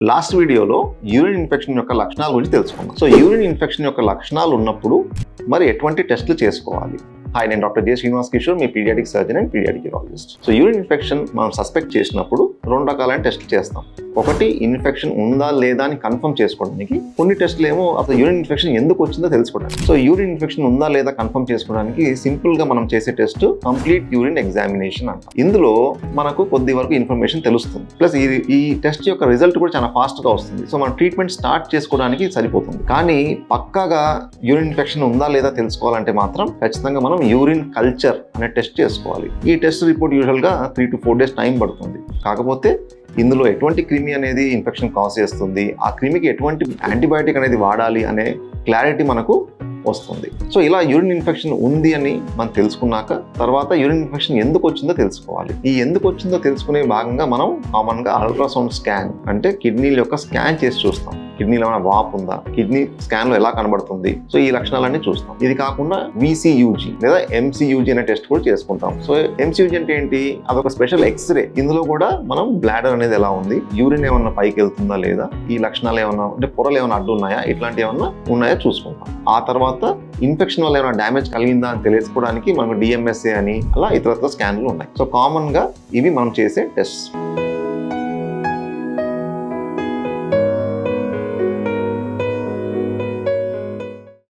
Last వీడియోలో urine infection యొక్క లక్షణాల గురించి తెలుసుకున్నాం. సో యూరిన్ ఇన్ఫెక్షన్ యొక్క లక్షణాలు ఉన్నప్పుడు మరి ఎటువంటి టెస్టులు చేసుకోవాలి? హాయ్, నేను doctor J Srinivas Kishore, me paediatric surgeon and paediatric urologist. So urine infection మనం సస్పెక్ట్ చేసినప్పుడు రెండు రకాలైన టెస్టులు చేస్తాం. ఒకటి, ఇన్ఫెక్షన్ ఉందా లేదా అని కన్ఫర్మ్ చేసుకోవడానికి. కొన్ని టెస్టులు ఏమో అసలు యూరిన్ ఇన్ఫెక్షన్ ఎందుకు వచ్చిందో తెలుసుకోవడానికి. సో యూరిన్ ఇన్ఫెక్షన్ ఉందా లేదా కన్ఫర్మ్ చేసుకోవడానికి సింపుల్ గా మనం చేసే టెస్ట్ కంప్లీట్ యూరిన్ ఎగ్జామినేషన్ అంటాం. ఇందులో మనకు కొద్ది వరకు ఇన్ఫర్మేషన్ తెలుస్తుంది. ప్లస్ ఈ టెస్ట్ యొక్క రిజల్ట్ కూడా చాలా ఫాస్ట్ గా వస్తుంది. సో మనం ట్రీట్మెంట్ స్టార్ట్ చేసుకోవడానికి సరిపోతుంది. కానీ పక్కాగా యూరిన్ ఇన్ఫెక్షన్ ఉందా లేదా తెలుసుకోవాలంటే మాత్రం ఖచ్చితంగా మనం యూరిన్ కల్చర్ అనే టెస్ట్ చేసుకోవాలి. ఈ టెస్ట్ రిపోర్ట్ యూజువల్ గా 3 to 4 days టైం పడుతుంది. కాకపోతే ఇందులో ఎటువంటి క్రిమి అనేది ఇన్ఫెక్షన్ కాజ్ చేస్తుంది, ఆ క్రిమికి ఎటువంటి యాంటీబయాటిక్ అనేది వాడాలి అనే క్లారిటీ మనకు వస్తుంది. సో ఇలా యూరిన్ ఇన్ఫెక్షన్ ఉంది అని మనం తెలుసుకున్నాక తర్వాత యూరిన్ ఇన్ఫెక్షన్ ఎందుకు వచ్చిందో తెలుసుకోవాలి. ఈ ఎందుకు వచ్చిందో తెలుసుకునే భాగంగా మనం కామన్ గా అల్ట్రాసౌండ్ స్కాన్ అంటే కిడ్నీల యొక్క స్కాన్ చేసి చూస్తాం. కిడ్నీలో ఏమైనా వాపు ఉందా, కిడ్నీ స్కాన్ లో ఎలా కనబడుతుంది, సో ఈ లక్షణాలన్నీ చూస్తాం. ఇది కాకుండా VCUG లేదా MCUG అనే టెస్ట్ కూడా చేసుకుంటాం. సో MCUG అంటే ఏంటి? అదొక స్పెషల్ ఎక్స్రే. ఇందులో కూడా మనం బ్లాడర్ అనేది ఎలా ఉంది, యూరిన్ ఏమన్నా పైకి వెళ్తుందా లేదా, ఈ లక్షణాలు ఏమన్నా అంటే పొరలు ఏమైనా అడ్డు ఉన్నాయా, ఇట్లాంటివి ఏమన్నా ఉన్నాయా చూసుకుంటాం. ఆ తర్వాత ఇన్ఫెక్షన్ వల్ల ఏమైనా డ్యామేజ్ కలిగిందా అని తెలుసుకోవడానికి మనకు DMSA అని అలా ఇతరత్ర స్కాన్లు ఉన్నాయి. సో కామన్ గా ఇవి మనం చేసే టెస్ట్.